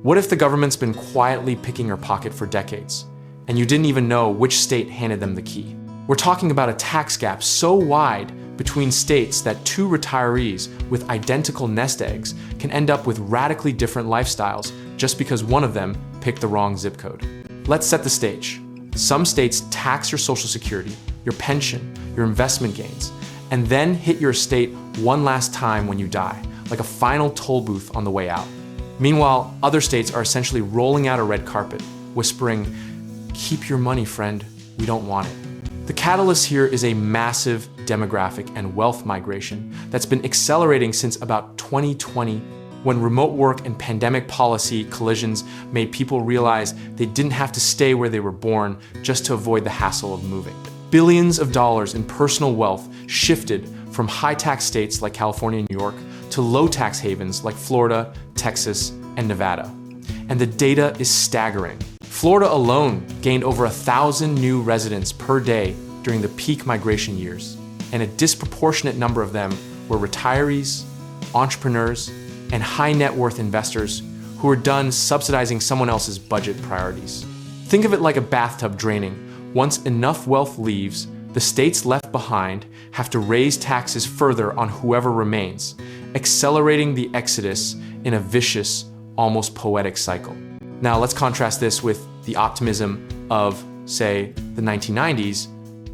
What if the government's been quietly picking your pocket for decades, and you didn't even know which state handed them the key? We're talking about a tax gap so wide between states that two retirees with identical nest eggs can end up with radically different lifestyles just because one of them picked the wrong zip code. Let's set the stage. Some states tax your Social Security, your pension, your investment gains, and then hit your estate one last time when you die, like a final toll booth on the way out. Meanwhile, other states are essentially rolling out a red carpet, whispering, "Keep your money, friend, we don't want it." The catalyst here is a massive demographic and wealth migration that's been accelerating since about 2020, when remote work and pandemic policy collisions made people realize they didn't have to stay where they were born just to avoid the hassle of moving. Billions of dollars in personal wealth shifted from high-tax states like California and New York to low-tax havens like Florida, Texas, and Nevada. And the data is staggering. Florida alone gained over 1,000 new residents per day during the peak migration years, and a disproportionate number of them were retirees, entrepreneurs, and high net worth investors who were done subsidizing someone else's budget priorities. Think of it like a bathtub draining. Once enough wealth leaves, the states left behind have to raise taxes further on whoever remains, accelerating the exodus in a vicious, almost poetic cycle. Now let's contrast this with the optimism of, say, the 1990s,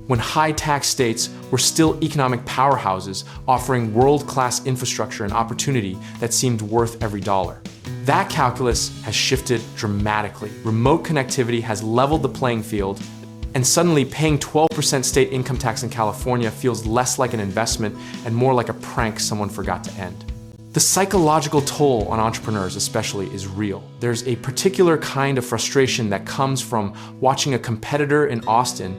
when high-tax states were still economic powerhouses offering world-class infrastructure and opportunity that seemed worth every dollar. That calculus has shifted dramatically. Remote connectivity has leveled the playing field, and suddenly paying 12% state income tax in California feels less like an investment and more like a prank someone forgot to end. The psychological toll on entrepreneurs especially is real. There's a particular kind of frustration that comes from watching a competitor in Austin,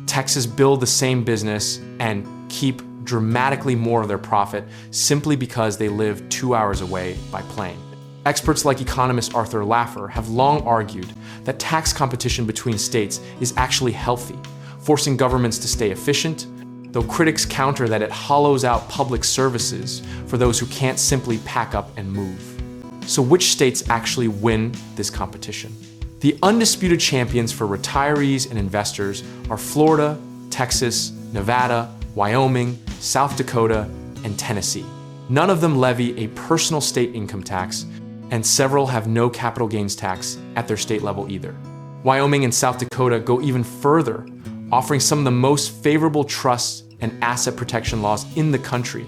Texas build the same business and keep dramatically more of their profit simply because they live 2 hours away by plane. Experts like economist Arthur Laffer have long argued that tax competition between states is actually healthy, forcing governments to stay efficient, though critics counter that it hollows out public services for those who can't simply pack up and move. So which states actually win this competition? The undisputed champions for retirees and investors are Florida, Texas, Nevada, Wyoming, South Dakota, and Tennessee. None of them levy a personal state income tax, and several have no capital gains tax at their state level either. Wyoming and South Dakota go even further, offering some of the most favorable trust and asset protection laws in the country,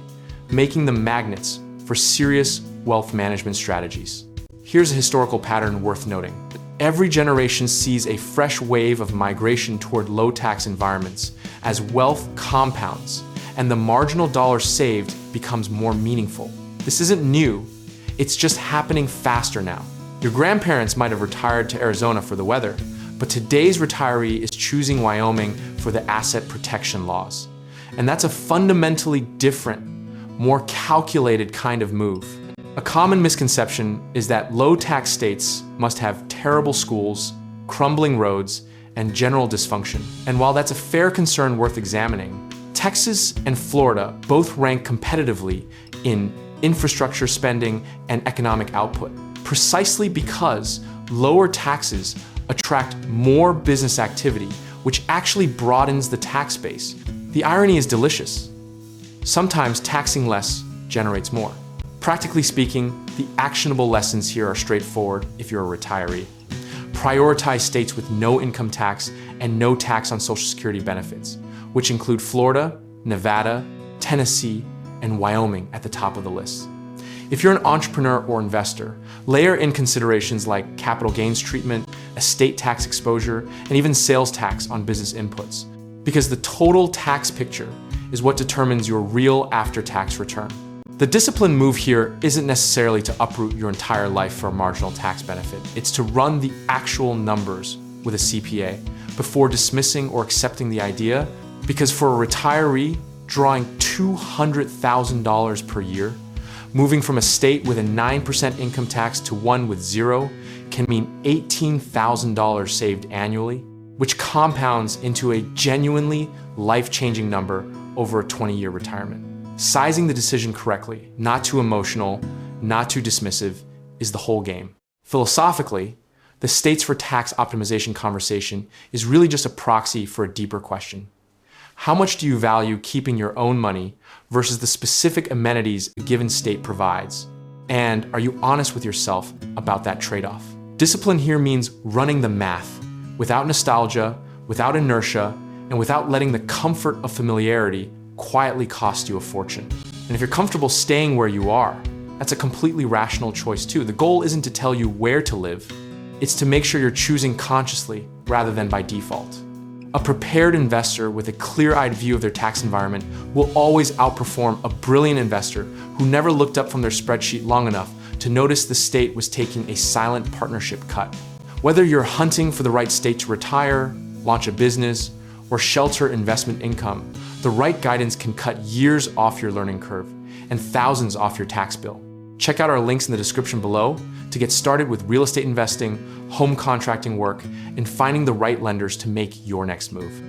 making them magnets for serious wealth management strategies. Here's a historical pattern worth noting. Every generation sees a fresh wave of migration toward low-tax environments as wealth compounds and the marginal dollar saved becomes more meaningful. This isn't new, it's just happening faster now. Your grandparents might have retired to Arizona for the weather, but today's retiree is choosing Wyoming for the asset protection laws. And that's a fundamentally different, more calculated kind of move. A common misconception is that low-tax states must have terrible schools, crumbling roads, and general dysfunction. And while that's a fair concern worth examining, Texas and Florida both rank competitively in infrastructure spending and economic output, precisely because lower taxes attract more business activity, which actually broadens the tax base. The irony is delicious. Sometimes taxing less generates more. Practically speaking, the actionable lessons here are straightforward if you're a retiree. Prioritize states with no income tax and no tax on Social Security benefits, which include Florida, Nevada, Tennessee, and Wyoming at the top of the list. If you're an entrepreneur or investor, layer in considerations like capital gains treatment, estate tax exposure, and even sales tax on business inputs, because the total tax picture is what determines your real after-tax return. The disciplined move here isn't necessarily to uproot your entire life for a marginal tax benefit. It's to run the actual numbers with a CPA before dismissing or accepting the idea, because for a retiree, drawing $200,000 per year, moving from a state with a 9% income tax to one with zero can mean $18,000 saved annually, which compounds into a genuinely life-changing number over a 20-year retirement. Sizing the decision correctly, not too emotional, not too dismissive, is the whole game. Philosophically, the states for tax optimization conversation is really just a proxy for a deeper question. How much do you value keeping your own money versus the specific amenities a given state provides? And are you honest with yourself about that trade-off? Discipline here means running the math, without nostalgia, without inertia, and without letting the comfort of familiarity quietly cost you a fortune. And if you're comfortable staying where you are, that's a completely rational choice too. The goal isn't to tell you where to live, it's to make sure you're choosing consciously rather than by default. A prepared investor with a clear-eyed view of their tax environment will always outperform a brilliant investor who never looked up from their spreadsheet long enough to notice the state was taking a silent partnership cut. Whether you're hunting for the right state to retire, launch a business, or shelter investment income, the right guidance can cut years off your learning curve and thousands off your tax bill. Check out our links in the description below to get started with real estate investing, home contracting work, and finding the right lenders to make your next move.